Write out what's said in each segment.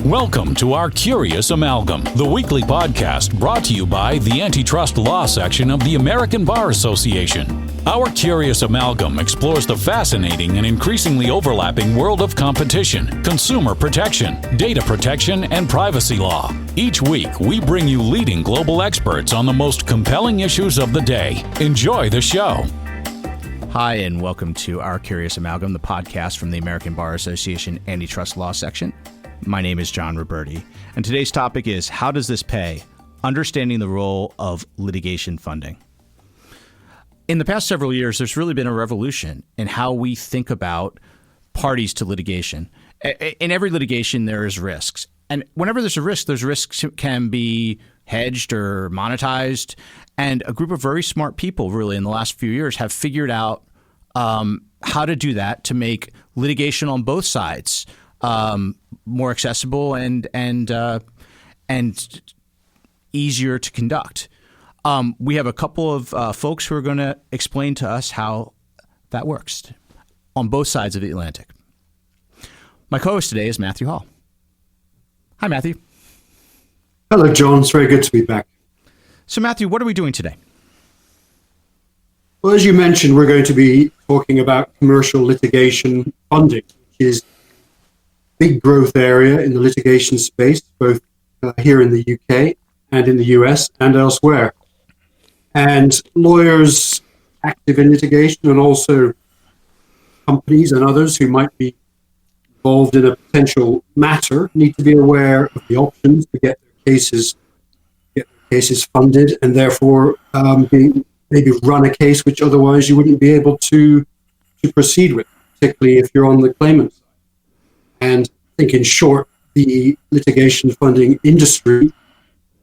Welcome to our Curious Amalgam, the weekly podcast brought to you by the Antitrust Law section of the American Bar Association. Our Curious Amalgam explores the fascinating and increasingly overlapping world of competition, consumer protection, data protection, and privacy law. Each week, we bring you leading global experts on the most compelling issues of the day. Enjoy the show. Hi, and welcome to our Curious Amalgam, the podcast from the American Bar Association Antitrust Law section. My name is John Roberti, and today's topic is How Does This Pay? Understanding the Role of Litigation Funding. In the past several years, there's really been a revolution in how we think about parties to litigation. In every litigation, there is risks. And whenever there's a risk, those risks can be hedged or monetized. And a group of very smart people, really, in the last few years have figured out how to do that to make litigation on both sides more accessible and easier to conduct. We have a couple of folks who are going to explain to us how that works on both sides of the Atlantic. My co-host today is Matthew Hall. Hi, Matthew. Hello, John. It's very good to be back. So, Matthew, what are we doing today? Well, as you mentioned, we're going to be talking about commercial litigation funding, which is big growth area in the litigation space, both here in the UK and in the US and elsewhere. And lawyers active in litigation and also companies and others who might be involved in a potential matter need to be aware of the options to get their cases funded and therefore maybe run a case which otherwise you wouldn't be able to proceed with, particularly if you're on the claimant side. And I think in short, the litigation funding industry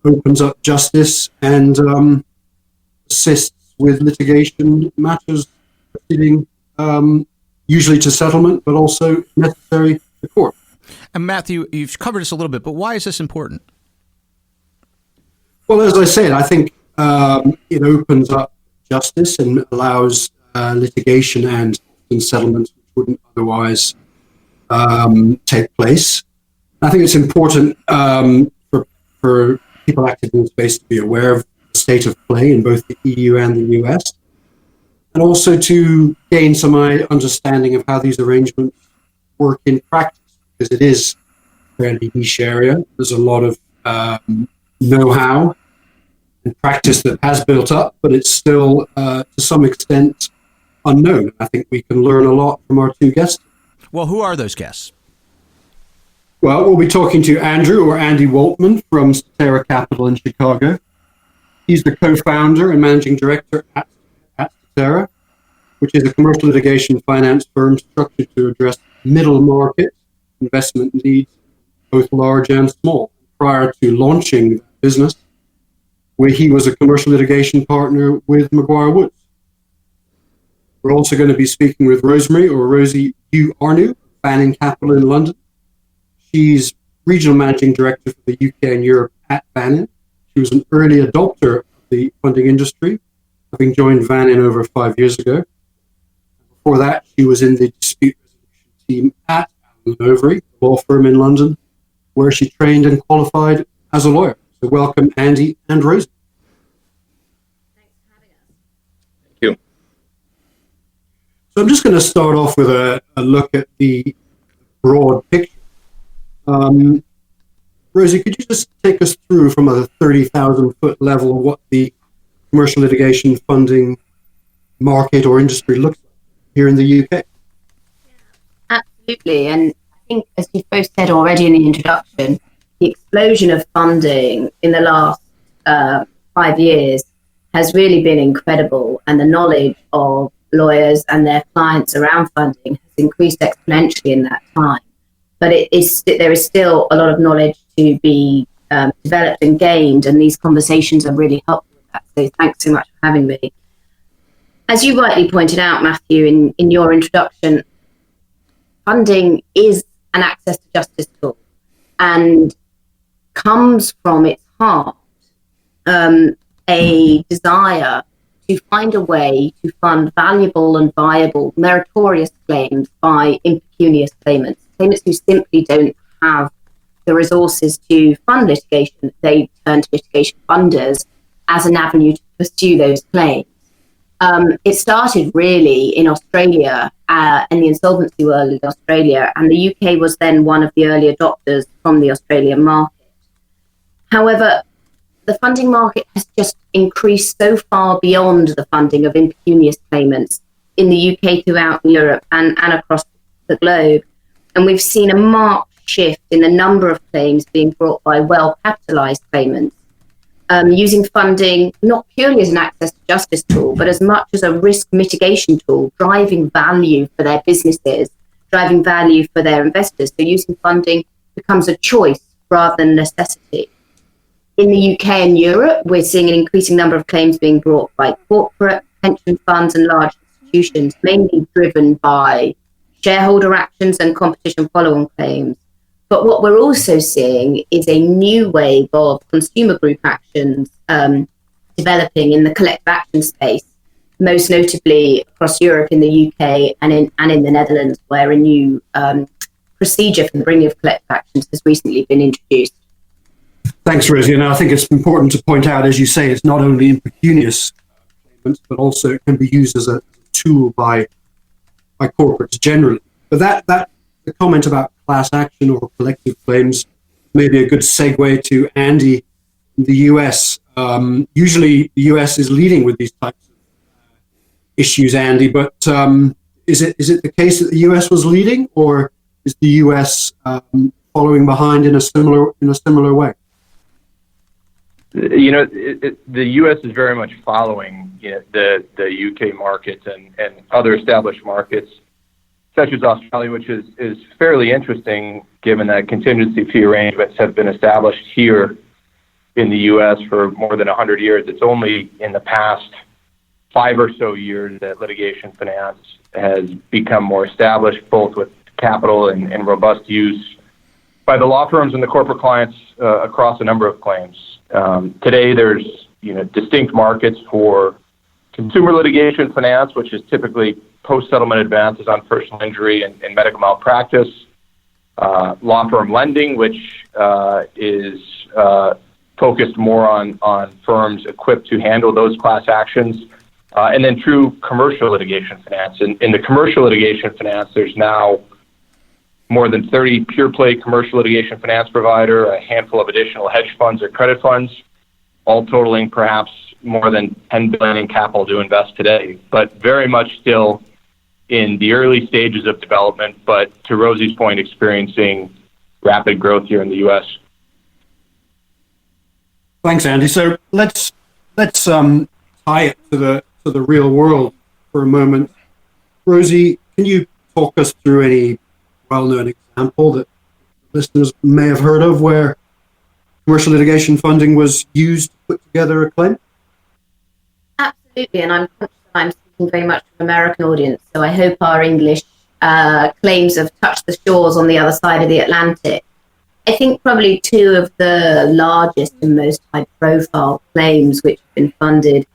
opens up justice and assists with litigation matters proceeding usually to settlement, but also necessary to court. And Matthew, you've covered this a little bit, but why is this important? Well, as I said, I think it opens up justice and allows litigation and settlements which wouldn't otherwise take place. I think it's important for people active in the space to be aware of the state of play in both the EU and the US, and also to gain some understanding of how these arrangements work in practice, because it is a fairly niche area. There's a lot of know-how and practice that has built up, but it's still, to some extent, unknown. I think we can learn a lot from our two guests. Well, who are those guests? Well, we'll be talking to Andy Woltman from Statera Capital in Chicago. He's the co-founder and managing director at Statera, which is a commercial litigation finance firm structured to address middle market investment needs, both large and small. Prior to launching the business, where he was a commercial litigation partner with McGuireWoods. We're also going to be speaking with Rosemary Ioannou, Vannin Capital in London. She's regional managing director for the UK and Europe at Vannin. She was an early adopter of the funding industry, having joined Vannin over 5 years ago. Before that, she was in the dispute resolution team at Overy, a law firm in London, where she trained and qualified as a lawyer. So welcome, Andy and Rosie. Thanks for having us. Thank you. So I'm just going to start off with a look at the broad picture. Rosie, could you just take us through from a 30,000-foot level what the commercial litigation funding market or industry looks like here in the UK? Yeah, absolutely. And I think, as you've both said already in the introduction, the explosion of funding in the last 5 years has really been incredible, and the knowledge of lawyers and their clients around funding has increased exponentially in that time. But there is still a lot of knowledge to be developed and gained, and these conversations are really helpful with that. So thanks so much for having me. As you rightly pointed out, Matthew, in your introduction, funding is an access to justice tool and comes from its heart a desire to find a way to fund valuable and viable meritorious claims by impecunious claimants who simply don't have the resources to fund litigation, they turn to litigation funders as an avenue to pursue those claims. It started really in Australia, in the insolvency world in Australia, and the UK was then one of the early adopters from the Australian market. However, the funding market has just increased so far beyond the funding of impecunious claimants in the UK, throughout Europe, and across the globe. And we've seen a marked shift in the number of claims being brought by well-capitalized claimants, using funding not purely as an access to justice tool, but as much as a risk mitigation tool, driving value for their businesses, driving value for their investors. So using funding becomes a choice rather than necessity. In the UK and Europe, we're seeing an increasing number of claims being brought by corporate pension funds and large institutions, mainly driven by shareholder actions and competition follow-on claims. But what we're also seeing is a new wave of consumer group actions developing in the collective action space, most notably across Europe, in the UK and in the Netherlands, where a new procedure for the bringing of collective actions has recently been introduced. Thanks, Rosie. And I think it's important to point out, as you say, it's not only impecunious claimants, but also it can be used as a tool by corporates generally. But that the comment about class action or collective claims may be a good segue to Andy in the US. Usually the US is leading with these types of issues, Andy, but is it the case that the US was leading, or is the US following behind in a similar way? The U.S. is very much following the UK markets and other established markets, such as Australia, which is fairly interesting given that contingency fee arrangements have been established here in the U.S. for more than 100 years. It's only in the past 5 or so years that litigation finance has become more established, both with capital and robust use by the law firms and the corporate clients across a number of claims. Today, there's distinct markets for consumer litigation finance, which is typically post-settlement advances on personal injury and medical malpractice, law firm lending, which is focused more on firms equipped to handle those class actions, and then true commercial litigation finance. In the commercial litigation finance, there's now more than 30 pure-play commercial litigation finance provider, a handful of additional hedge funds or credit funds, all totaling perhaps more than $10 billion in capital to invest today, but very much still in the early stages of development, but to Rosie's point, experiencing rapid growth here in the U.S. Thanks, Andy. So let's tie it to the real world for a moment. Rosie, can you talk us through any well-known example that listeners may have heard of where commercial litigation funding was used to put together a claim? Absolutely, and I'm speaking very much to an American audience, so I hope our English claims have touched the shores on the other side of the Atlantic. I think probably two of the largest and most high-profile claims which have been funded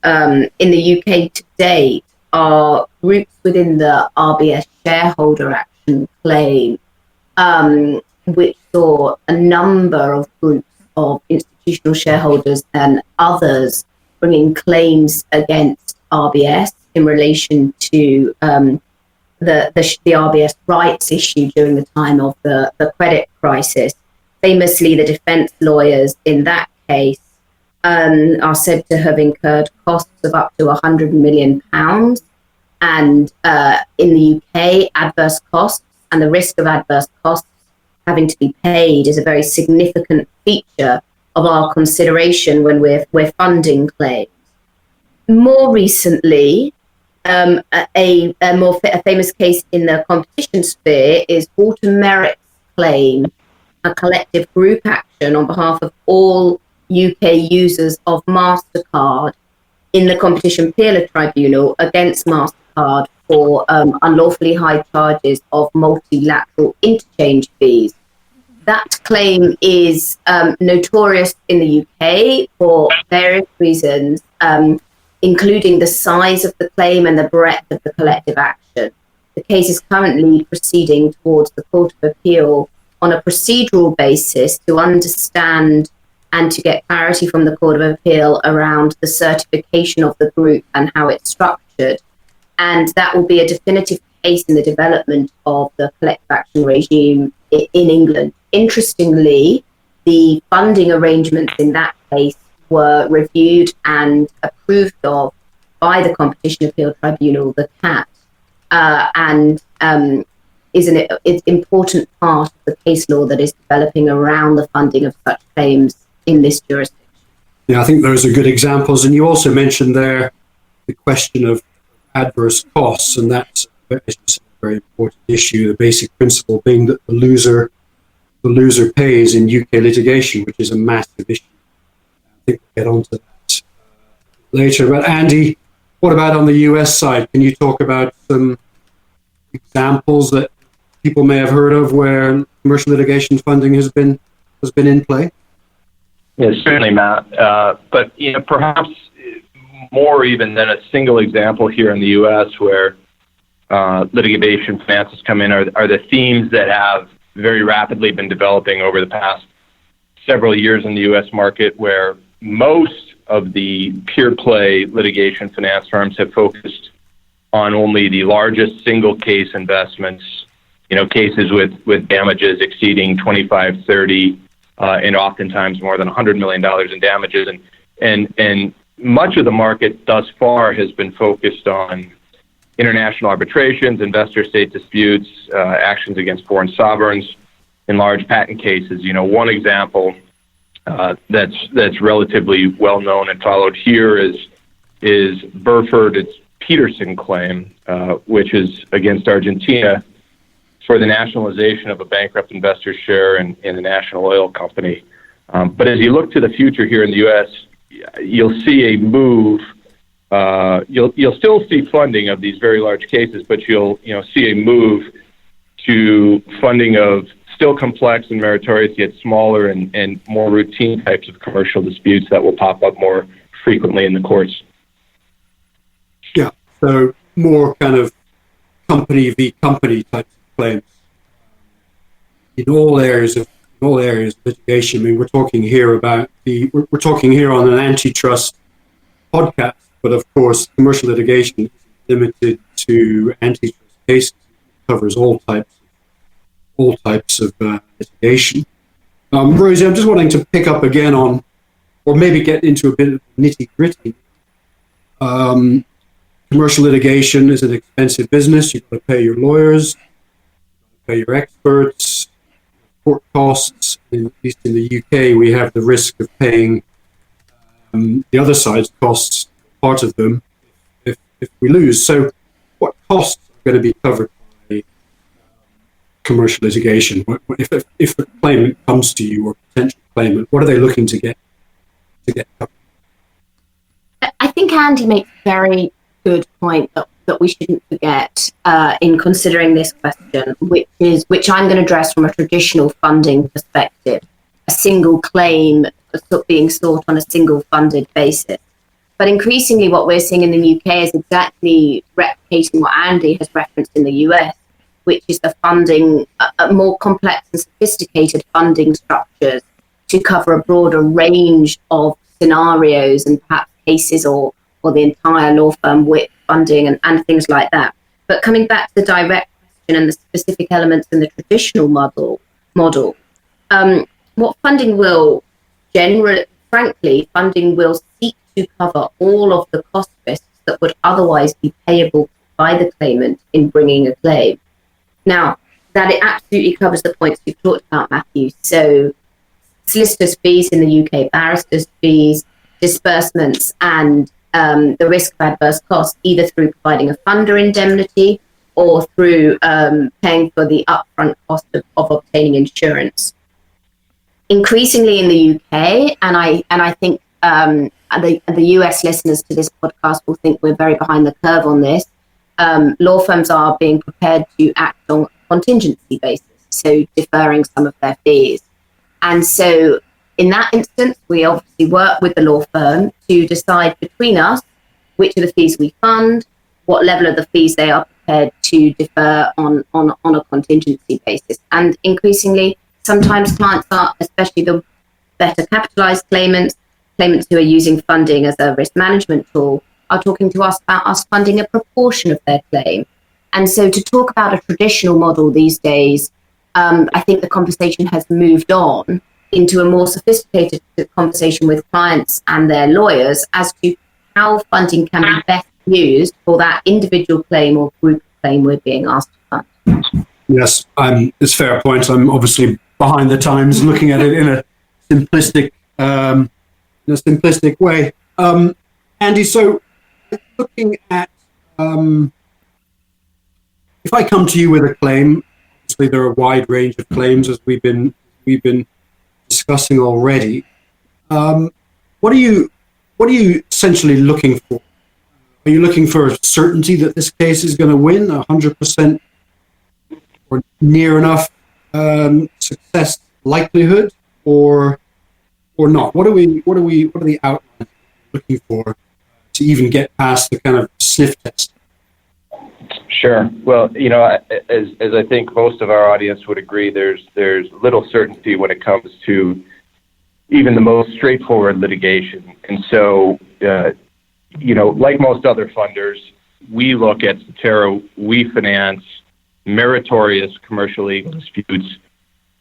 in the UK to date are groups within the RBS shareholder action claim, which saw a number of groups of institutional shareholders and others bringing claims against RBS in relation to the RBS rights issue during the time of the credit crisis. Famously, the defense lawyers in that case are said to have incurred costs of up to £100 million. And in the UK, adverse costs and the risk of adverse costs having to be paid is a very significant feature of our consideration when we're funding claims. More recently, a famous case in the competition sphere is Walter Merrick's claim, a collective group action on behalf of all UK users of MasterCard in the Competition Appeal Tribunal against MasterCard for unlawfully high charges of multilateral interchange fees. That claim is notorious in the UK for various reasons, including the size of the claim and the breadth of the collective action. The case is currently proceeding towards the Court of Appeal on a procedural basis to understand and to get clarity from the Court of Appeal around the certification of the group and how it's structured. And that will be a definitive case in the development of the collective action regime in England. Interestingly, the funding arrangements in that case were reviewed and approved of by the Competition Appeal Tribunal, the CAT, and is an important part of the case law that is developing around the funding of such claims in this jurisdiction. Yeah, I think those are good examples. And you also mentioned there the question of adverse costs, and that's, as you said, a very important issue. The basic principle being that the loser pays in UK litigation, which is a massive issue. I think we'll get onto that later. But Andy, what about on the US side? Can you talk about some examples that people may have heard of where commercial litigation funding has been in play? Yeah, certainly, Matt. But perhaps more even than a single example here in the U.S. where litigation finances come in are the themes that have very rapidly been developing over the past several years in the U.S. market, where most of the pure play litigation finance firms have focused on only the largest single case investments, cases with damages exceeding 25, 30, and oftentimes more than $100 million in damages. And much of the market thus far has been focused on international arbitrations, investor-state disputes, actions against foreign sovereigns, in large patent cases. One example that's relatively well known and followed here is Burford Peterson claim, which is against Argentina for the nationalization of a bankrupt investor's share in the national oil company. But as you look to the future here in the U.S., you'll see a move. You'll still see funding of these very large cases, but you'll see a move to funding of still complex and meritorious, yet smaller and more routine types of commercial disputes that will pop up more frequently in the courts. Yeah, so more kind of company v. company types of claims in all areas of litigation. I mean, we're talking here on an antitrust podcast, but of course, commercial litigation is limited to antitrust cases. It covers all types of litigation. Rosie, I'm just wanting to pick up again on, or maybe get into a bit of nitty-gritty. Commercial litigation is an expensive business. You've got to pay your lawyers, pay your experts, court costs. At least in the UK, we have the risk of paying the other side's costs, part of them, if we lose. So what costs are going to be covered by commercial litigation? If a claimant comes to you, or potential claimant, what are they looking to get covered? I think Andy makes a very good point that we shouldn't forget in considering this question, which I'm going to address from a traditional funding perspective, a single claim being sought on a single funded basis. But increasingly what we're seeing in the UK is exactly replicating what Andy has referenced in the US, which is the funding, more complex and sophisticated funding structures to cover a broader range of scenarios and perhaps cases or the entire law firm with funding and things like that. But coming back to the direct question and the specific elements in the traditional model, what funding will funding will seek to cover all of the cost risks that would otherwise be payable by the claimant in bringing a claim. Now, that it absolutely covers the points you've talked about, Matthew. So solicitors' fees in the UK, barristers' fees, disbursements, and the risk of adverse costs, either through providing a funder indemnity or through paying for the upfront cost of obtaining insurance. Increasingly in the UK, and I think the US listeners to this podcast will think we're very behind the curve on this, law firms are being prepared to act on a contingency basis, so deferring some of their fees. And so in that instance, we obviously work with the law firm to decide between us which of the fees we fund, what level of the fees they are prepared to defer on a contingency basis. And increasingly, sometimes clients are, especially the better capitalized claimants who are using funding as a risk management tool, are talking to us about us funding a proportion of their claim. And so to talk about a traditional model these days, I think the conversation has moved on into a more sophisticated conversation with clients and their lawyers as to how funding can be best used for that individual claim or group claim we're being asked to fund. Yes, it's a fair point. I'm obviously behind the times, looking at it in a simplistic way. Andy, so looking at if I come to you with a claim, obviously there are a wide range of claims as we've been discussing already. What are you essentially looking for? Are you looking for certainty that this case is going to win 100% or near enough success likelihood, or not? What are the outlines looking for to even get past the kind of sniff test? Sure. Well, as I think most of our audience would agree, there's little certainty when it comes to even the most straightforward litigation. And so, like most other funders, we look at Statera, we finance meritorious commercial legal disputes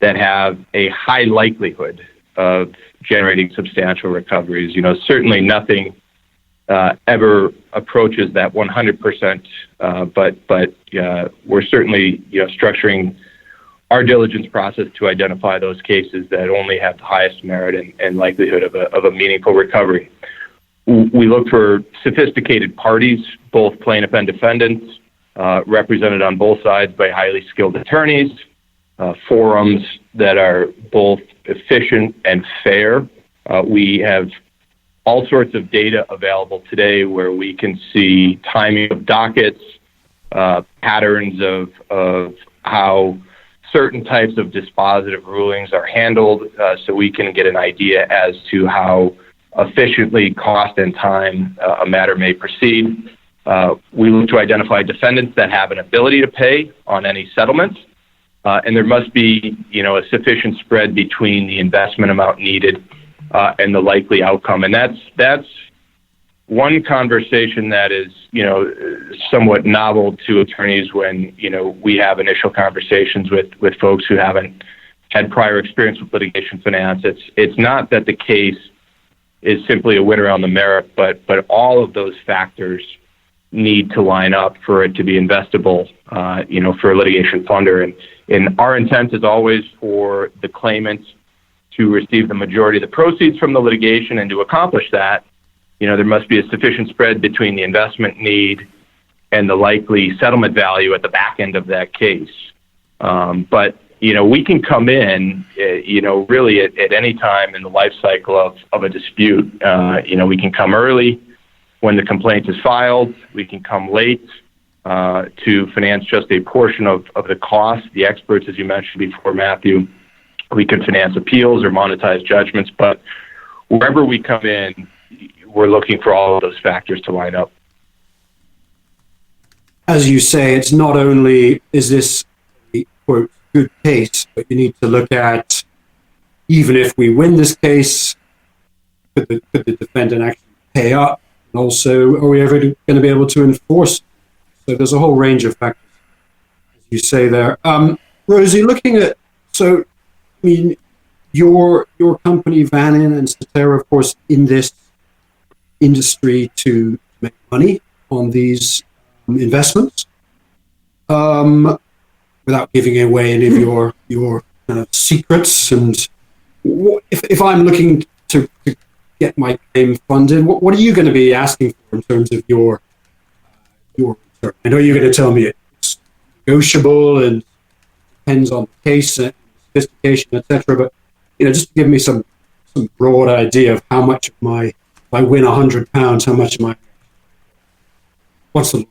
that have a high likelihood of generating substantial recoveries. Certainly nothing ever approaches that 100%, but we're certainly structuring our diligence process to identify those cases that only have the highest merit and likelihood of a meaningful recovery. We look for sophisticated parties, both plaintiff and defendants, represented on both sides by highly skilled attorneys, forums that are both efficient and fair. We have all sorts of data available today where we can see timing of dockets, patterns of how certain types of dispositive rulings are handled, so we can get an idea as to how efficiently cost and time a matter may proceed. We look to identify defendants that have an ability to pay on any settlements, and there must be a sufficient spread between the investment amount needed and the likely outcome. And that's one conversation that is, somewhat novel to attorneys when, we have initial conversations with folks who haven't had prior experience with litigation finance. It's not that the case is simply a winner on the merit, but all of those factors need to line up for it to be investable, for a litigation funder. And our intent is always for the claimant to receive the majority of the proceeds from the litigation, and to accomplish that, there must be a sufficient spread between the investment need and the likely settlement value at the back end of that case. But we can come in, really at any time in the life cycle of a dispute. We can come early when the complaint is filed. We can come late to finance just a portion of the cost. The experts, as you mentioned before, Matthew, we can finance appeals or monetize judgments. But wherever we come in, we're looking for all of those factors to line up. As you say, it's not only is this a, quote, good case, but you need to look at, even if we win this case, could the defendant actually pay up? And also, are we ever going to be able to enforce? So there's a whole range of factors, as you say there. Rosie, looking at, your company, Vannin and Statera, of course, in this industry to make money on these investments, without giving away any of your kind of secrets. And if I'm looking to get my claim funded, what are you going to be asking for in terms of your return? I know you're going to tell me it's negotiable and depends on the case and sophistication, etc. But just to give me some broad idea of how much of my, if I win £100, how much am I? What's the?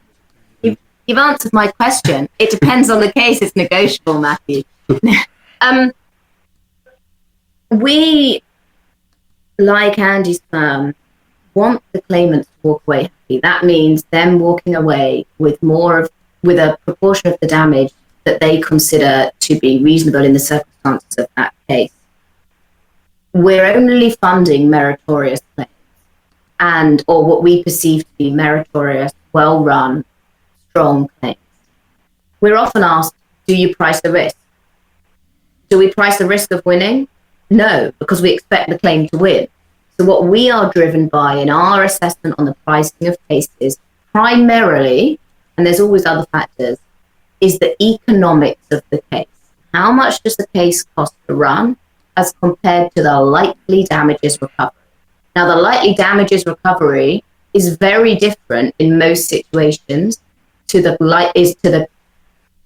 You've answered my question. It depends on the case. It's negotiable, Matthew. We, like Andy's firm, want the claimants to walk away happy. That means them walking away with a proportion of the damage that they consider to be reasonable in the circumstances of that case. We're only funding meritorious claims or what we perceive to be meritorious, well-run, strong claims. We're often asked, do you price the risk? Do we price the risk of winning? No, because we expect the claim to win. So what we are driven by in our assessment on the pricing of cases, primarily, and there's always other factors, is the economics of the case. How much does the case cost to run as compared to the likely damages recovery? Now, the likely damages recovery is very different in most situations to the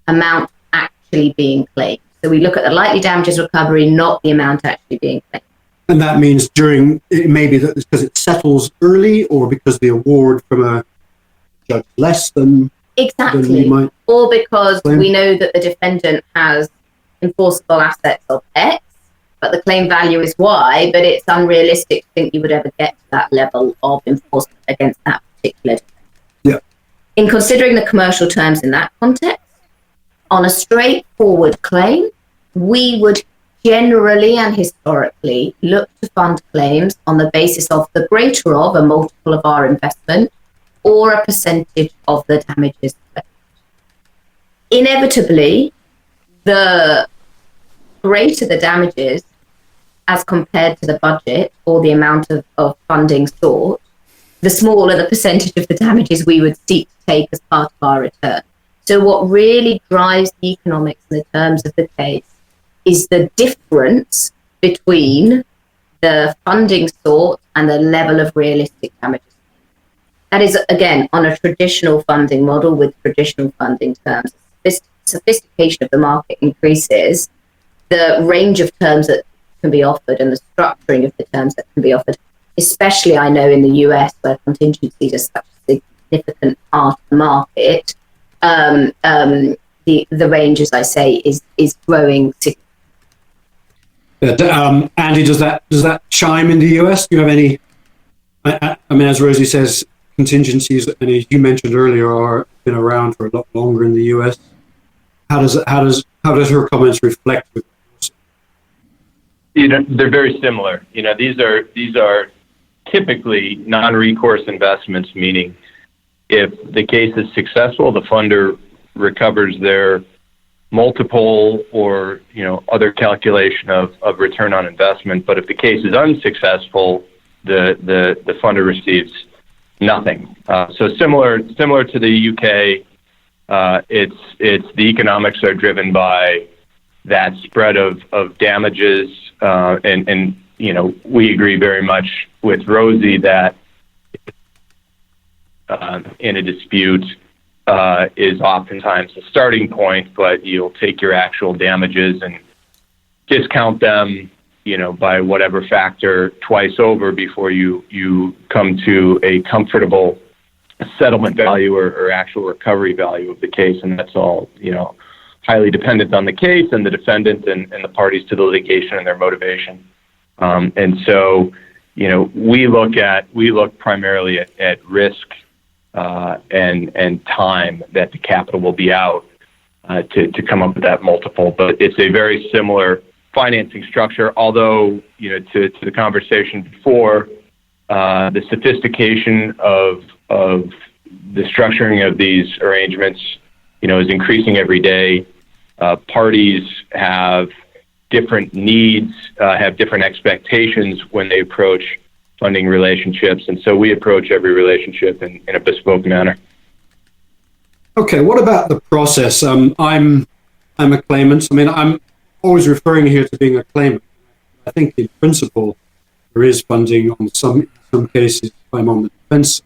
amount actually being claimed. So we look at the likely damages recovery, not the amount actually being claimed. And that means it may be that it's because it settles early, or because the award from a judge less than exactly, than you might or because claim. We know that the defendant has enforceable assets of X, but the claim value is Y, but it's unrealistic to think you would ever get to that level of enforcement against that particular defendant. Yeah. In considering the commercial terms in that context, on a straightforward claim, we would generally and historically look to fund claims on the basis of the greater of a multiple of our investment or a percentage of the damages. Inevitably, the greater the damages as compared to the budget or the amount of funding sought, the smaller the percentage of the damages we would seek to take as part of our return. So what really drives the economics and the terms of the case is the difference between the funding sought and the level of realistic damages. That is, again, on a traditional funding model with traditional funding terms. This sophistication of the market increases, the range of terms that can be offered and the structuring of the terms that can be offered, especially I know in the US where contingencies are such a significant part of the market, the range, as I say, is growing significantly. Andy, does that chime in the US? Do you have any? I mean, as Rosie says, contingencies, and as you mentioned earlier, are been around for a lot longer in the US. How does her comments reflect with? They're very similar. These are typically non-recourse investments, meaning if the case is successful, the funder recovers their multiple or other calculation of return on investment. But if the case is unsuccessful, the funder receives nothing. So similar to the UK, it's the economics are driven by that spread of damages, and we agree very much with Rosie that in a dispute is oftentimes the starting point, but you'll take your actual damages and discount them, by whatever factor twice over before you come to a comfortable settlement value or actual recovery value of the case. And that's all, highly dependent on the case and the defendant and the parties to the litigation and their motivation. And so, we look primarily at risk and time that the capital will be out to come up with that multiple. But it's a very similar financing structure, although, to the conversation before, the sophistication of the structuring of these arrangements, is increasing every day. Parties have different needs, have different expectations when they approach funding relationships, and so we approach every relationship in a bespoke manner. Okay, what about the process? I'm a claimant. I mean, I'm always referring here to being a claimant. I think in principle there is funding on some cases if I'm on the defense.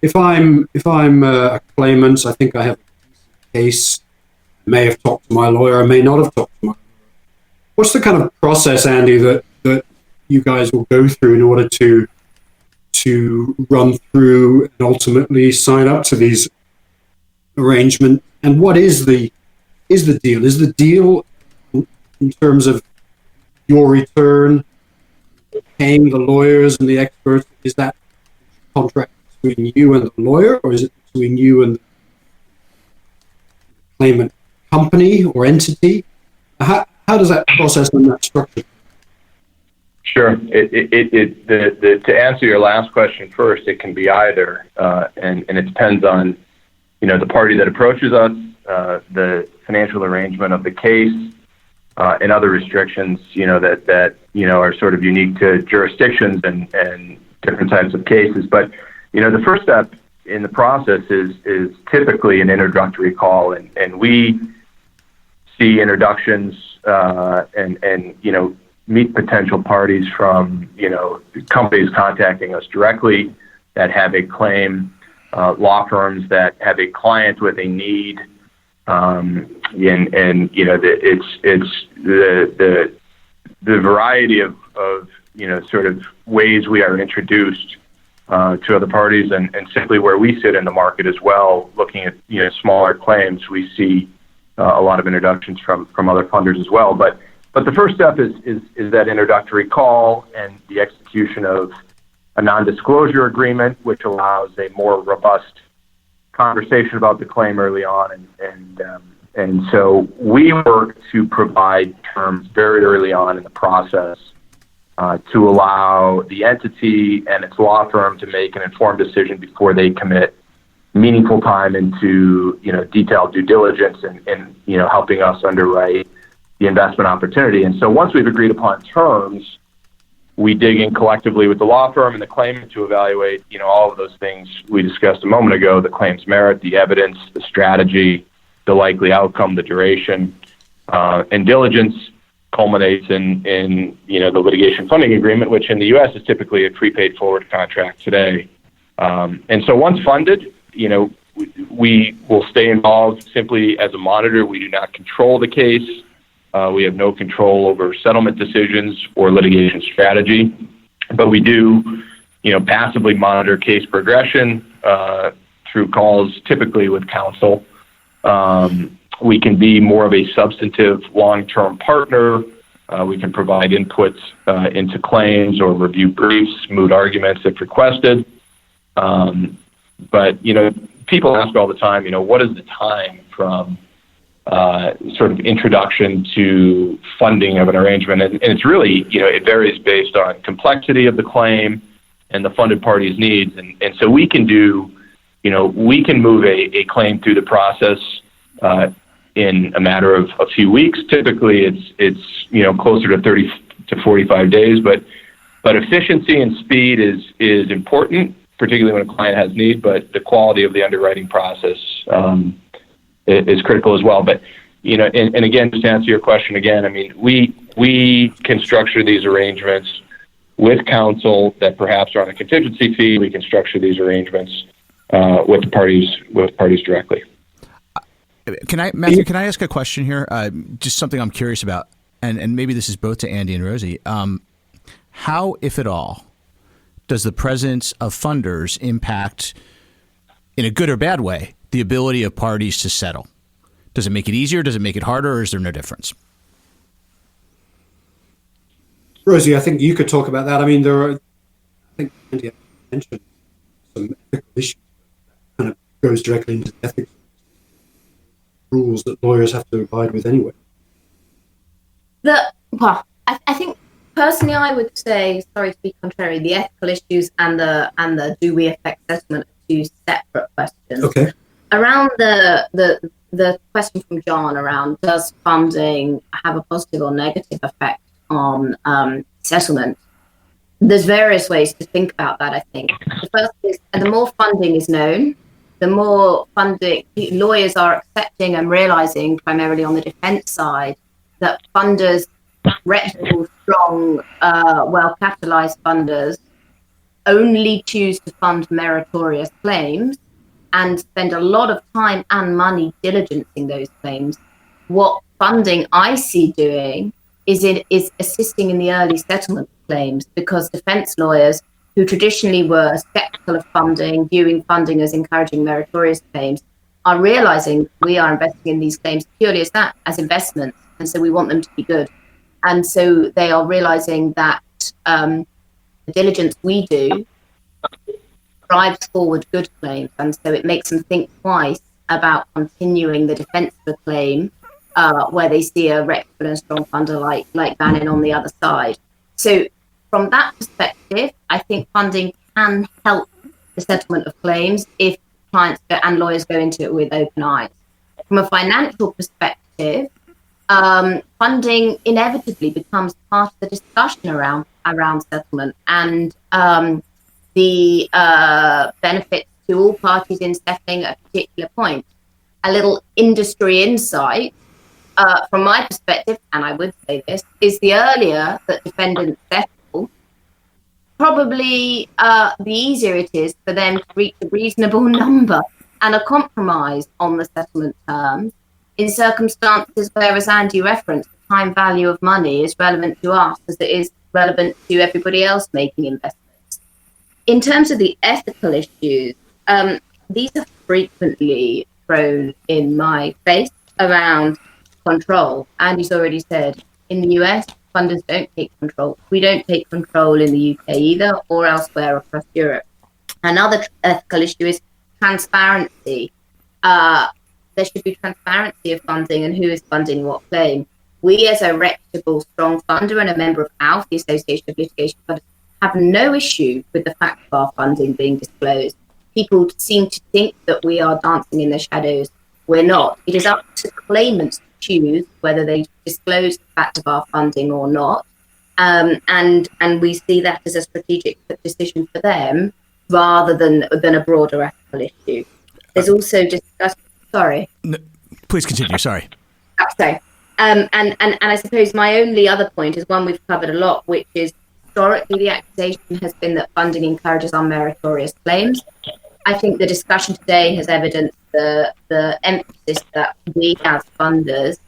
If I'm a claimant, I think I have a case. I may have talked to my lawyer, I may not have talked to my lawyer. What's the kind of process, Andy, that you guys will go through in order to run through and ultimately sign up to these arrangements? And what is the deal? Is the deal in terms of your return, paying the lawyers and the experts, is that contract between you and the lawyer, or is it between you and the claimant company or entity? How does that process and that structure? Sure. To answer your last question first, it can be either, and it depends on, the party that approaches us, the financial arrangement of the case, and other restrictions, that are sort of unique to jurisdictions and different types of cases. But, the first step in the process is typically an introductory call, and we see introductions and meet potential parties from companies contacting us directly that have a claim, law firms that have a client with a need, it's the variety of sort of ways we are introduced to other parties, and simply where we sit in the market as well, looking at smaller claims, we see a lot of introductions from other funders as well. But the first step is that introductory call and the execution of a non-disclosure agreement, which allows a more robust conversation about the claim early on, and so we work to provide terms very early on in the process to allow the entity and its law firm to make an informed decision before they commit meaningful time into detailed due diligence and helping us underwrite the investment opportunity. And so once we've agreed upon terms, we dig in collectively with the law firm and the claimant to evaluate all of those things we discussed a moment ago: the claim's merit, the evidence, the strategy, the likely outcome, the duration, and diligence culminates in the litigation funding agreement, which in the U.S. is typically a prepaid forward contract today. And so once funded, we will stay involved simply as a monitor. We do not control the case. We have no control over settlement decisions or litigation strategy, but we do, passively monitor case progression through calls, typically with counsel. We can be more of a substantive long-term partner. We can provide inputs into claims or review briefs, moot arguments if requested. But, people ask all the time, what is the time from sort of introduction to funding of an arrangement? And it's really, it varies based on complexity of the claim and the funded party's needs. And so we can do, we can move a claim through the process in a matter of a few weeks. Typically, it's closer to 30 to 45 days, but efficiency and speed is important, particularly when a client has need, but the quality of the underwriting process is critical as well. But, and again, just to answer your question again, I mean, we can structure these arrangements with counsel that perhaps are on a contingency fee. We can structure these arrangements with parties directly. Matthew, can I ask a question here? Just something I'm curious about, and maybe this is both to Andy and Rosie. How, if at all, does the presence of funders impact, in a good or bad way, the ability of parties to settle? Does it make it easier? Does it make it harder? Or is there no difference? Rosie, I think you could talk about that. I mean, I think Andy mentioned some ethical issues that kind of goes directly into the ethics rules that lawyers have to abide with anyway. I think personally, I would say, sorry to be contrary, the ethical issues and the do we affect settlement are two separate questions. Okay. Around the question from John around does funding have a positive or negative effect on settlement? There's various ways to think about that, I think. The first is, the more funding is known, the more funding lawyers are accepting and realizing, primarily on the defense side, that funders, reputable, strong, well-capitalized funders, only choose to fund meritorious claims and spend a lot of time and money diligencing those claims. What funding I see doing is assisting in the early settlement claims, because defense lawyers who traditionally were skeptical of funding, viewing funding as encouraging meritorious claims, are realizing we are investing in these claims purely as investments, and so we want them to be good. And so they are realizing that the diligence we do drives forward good claims, and so it makes them think twice about continuing the defense of a claim where they see a reputable and strong funder like Vannin on the other side. So from that perspective, I think funding can help the settlement of claims if clients and lawyers go into it with open eyes. From a financial perspective, funding inevitably becomes part of the discussion around settlement, and the benefits to all parties in settling a particular point. A little industry insight, from my perspective, and I would say this, is the earlier that defendants settle, probably the easier it is for them to reach a reasonable number and a compromise on the settlement terms in circumstances where, as Andy referenced, the time value of money is relevant to us as it is relevant to everybody else making investments. In terms of the ethical issues, these are frequently thrown in my face around control. Andy's already said, in the US, funders don't take control. We don't take control in the UK either, or elsewhere across Europe. Another ethical issue is transparency. There should be transparency of funding and who is funding what claim. We, as a reputable, strong funder and a member of ALF, the Association of Litigation Funders, have no issue with the fact of our funding being disclosed. People seem to think that we are dancing in the shadows. We're not. It is up to claimants to choose whether they disclose the fact of our funding or not. And we see that as a strategic decision for them rather than a broader ethical issue. There's also discussed. Sorry. No, please continue. Sorry. So, and I suppose my only other point is one we've covered a lot, which is historically the accusation has been that funding encourages unmeritorious claims. I think the discussion today has evidenced the emphasis that we as funders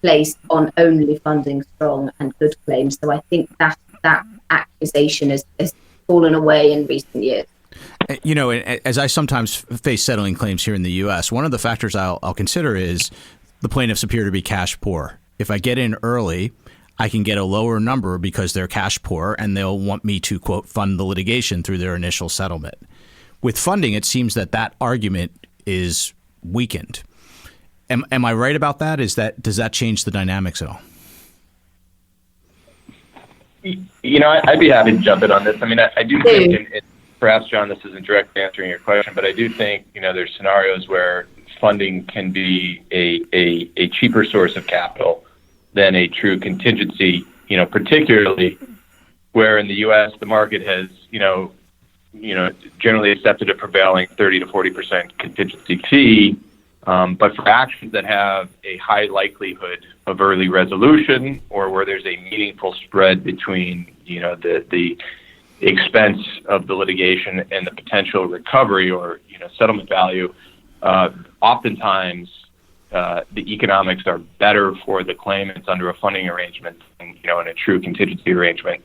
place on only funding strong and good claims. So I think that accusation has fallen away in recent years. You know, as I sometimes face settling claims here in the U.S., one of the factors I'll consider is the plaintiffs appear to be cash poor. If I get in early, I can get a lower number because they're cash poor and they'll want me to, quote, fund the litigation through their initial settlement. With funding, it seems that argument is weakened. Am I right about that? Does that change the dynamics at all? You know, I'd be happy to jump in on this. I mean, I do think, and perhaps, John, this isn't directly answering your question, but I do think, you know, there's scenarios where funding can be a cheaper source of capital than a true contingency, you know, particularly where in the U.S. the market has, you know, generally accepted a prevailing 30 to 40% contingency fee. But for actions that have a high likelihood of early resolution, or where there's a meaningful spread between, you know, the expense of the litigation and the potential recovery or, you know, settlement value, oftentimes the economics are better for the claimants under a funding arrangement than, you know, in a true contingency arrangement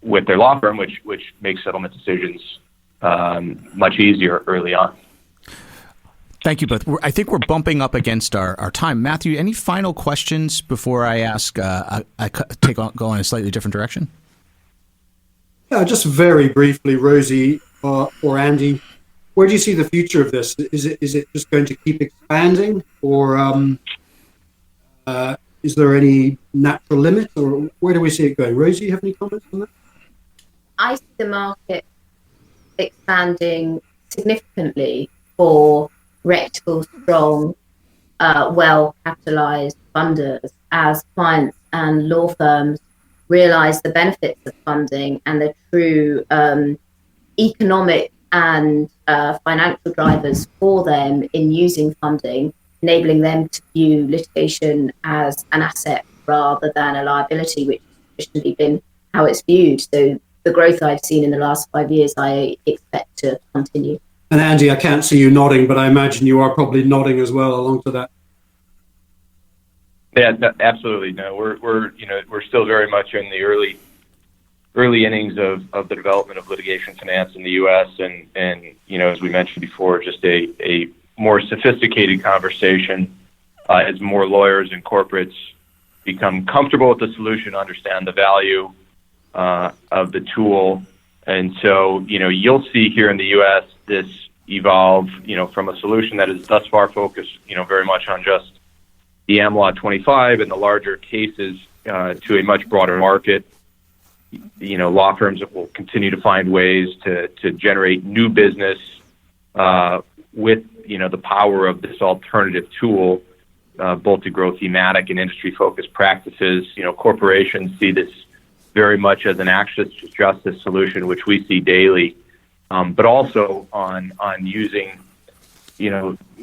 with their law firm, which makes settlement decisions much easier early on. Thank you both. I think we're bumping up against our time. Matthew, any final questions before I ask? I go in a slightly different direction. Yeah, just very briefly, Rosie or Andy, where do you see the future of this? Is it just going to keep expanding, or is there any natural limit, or where do we see it going? Rosie, you have any comments on that? I see the market expanding significantly for reputable, strong, well-capitalized funders as clients and law firms realize the benefits of funding and the true economic and financial drivers for them in using funding, enabling them to view litigation as an asset rather than a liability, which has traditionally been how it's viewed. So the growth I've seen in the last 5 years, I expect to continue. And Andy, I can't see you nodding, but I imagine you are probably nodding as well along to that. Yeah, no, absolutely. No, we're still very much in the early innings of the development of litigation finance in the U.S. and you know, as we mentioned before, just a more sophisticated conversation as more lawyers and corporates become comfortable with the solution, understand the value of the tool. And so, you know, you'll see here in the U.S. this evolve, from a solution that is thus far focused, very much on just the AmLaw 25 and the larger cases to a much broader market. Law firms will continue to find ways to generate new business with, the power of this alternative tool, both to grow thematic and industry-focused practices. Corporations see this very much as an access to justice solution, which we see daily, but also on using,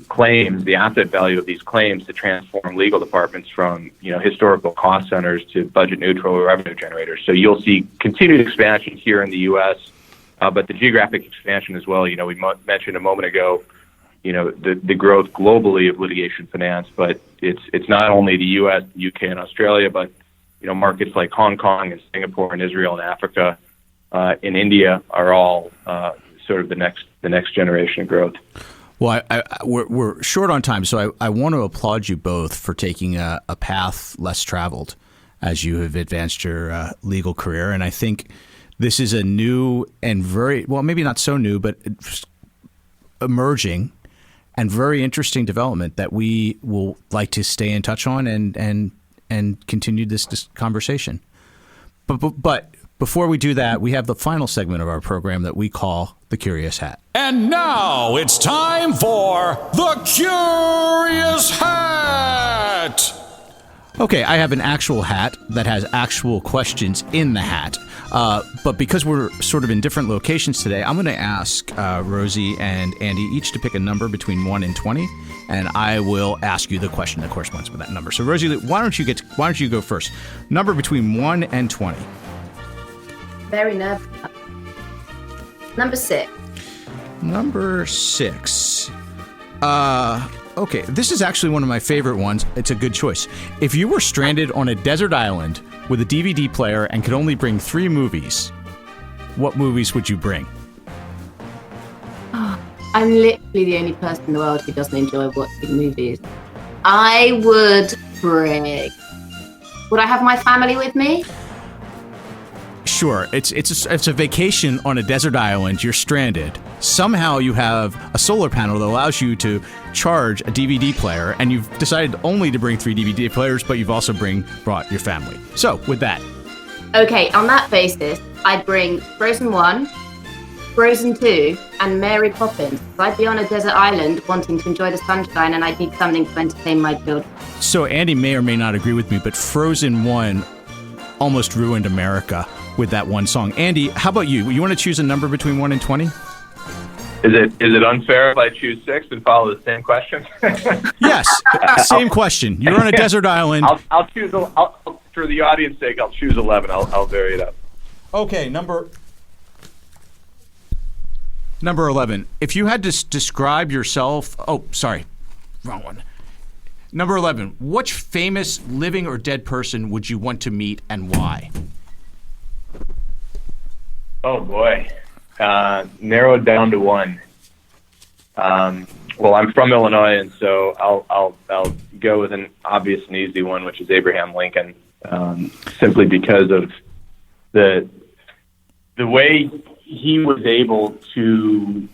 claims, the asset value of these claims to transform legal departments from, historical cost centers to budget neutral or revenue generators. So you'll see continued expansion here in the U.S., but the geographic expansion as well. We mentioned a moment ago, the growth globally of litigation finance, but it's not only the U.S., the U.K., and Australia, but markets like Hong Kong and Singapore and Israel and Africa, in India are all sort of the next generation of growth. Well, we're short on time, so I want to applaud you both for taking a path less traveled as you have advanced your legal career. And I think this is a new and maybe not so new, but emerging and very interesting development that we will like to stay in touch on and continue this conversation. But before we do that, we have the final segment of our program that we call The Curious Hat. And now it's time for The Curious Hat. Okay, I have an actual hat that has actual questions in the hat. But because we're sort of in different locations today, I'm going to ask Rosie and Andy each to pick a number between 1 and 20, and I will ask you the question that corresponds with that number. So Rosie, why don't you go first? Number between 1 and 20. Very nervous. Number 6. Number 6. Okay, this is actually one of my favorite ones. It's a good choice. If you were stranded on a desert island with a DVD player and could only bring 3 movies, what movies would you bring? Oh, I'm literally the only person in the world who doesn't enjoy watching movies. I would bring... Would I have my family with me? Sure. It's a vacation on a desert island. You're stranded. Somehow you have a solar panel that allows you to charge a DVD player, and you've decided only to bring 3 DVD players, but you've also brought your family. So, with that. Okay, on that basis, I'd bring Frozen 1, Frozen 2, and Mary Poppins. I'd be on a desert island wanting to enjoy the sunshine, and I'd need something to entertain my children. So, Andy may or may not agree with me, but Frozen 1 almost ruined America with that one song. Andy, how about you? You want to choose a number between 1 and 20? Is it unfair if I choose 6 and follow the same question? Yes, same question. You're on a desert island. I'll choose. For the audience sake, I'll choose 11. I'll vary it up. Okay, number 11. If you had to describe yourself, wrong one. Number 11. Which famous living or dead person would you want to meet and why? Oh boy. Narrowed down to 1. Well, I'm from Illinois, and so I'll go with an obvious and easy one, which is Abraham Lincoln, simply because of the way he was able to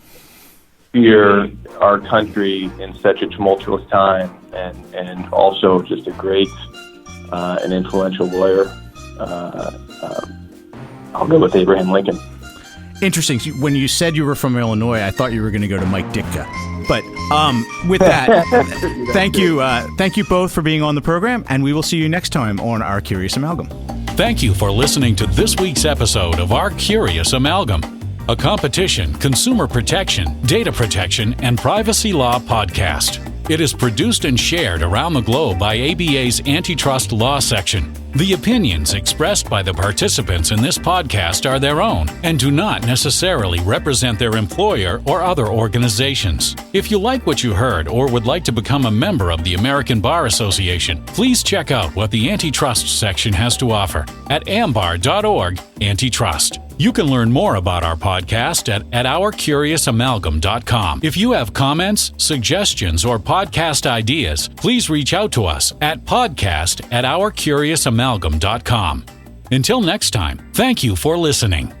steer our country in such a tumultuous time, and also just a great and influential lawyer. I'll go with Abraham Lincoln. Interesting. When you said you were from Illinois, I thought you were going to go to Mike Ditka. But with that, thank you both for being on the program, and we will see you next time on Our Curious Amalgam. Thank you for listening to this week's episode of Our Curious Amalgam, a competition, consumer protection, data protection, and privacy law podcast. It is produced and shared around the globe by ABA's Antitrust Law Section. The opinions expressed by the participants in this podcast are their own and do not necessarily represent their employer or other organizations. If you like what you heard or would like to become a member of the American Bar Association, please check out what the Antitrust section has to offer at ambar.org/antitrust. You can learn more about our podcast at ourcuriousamalgam.com. If you have comments, suggestions, or podcast ideas, please reach out to us at podcast@ourcuriousamalgam.com. Until next time, thank you for listening.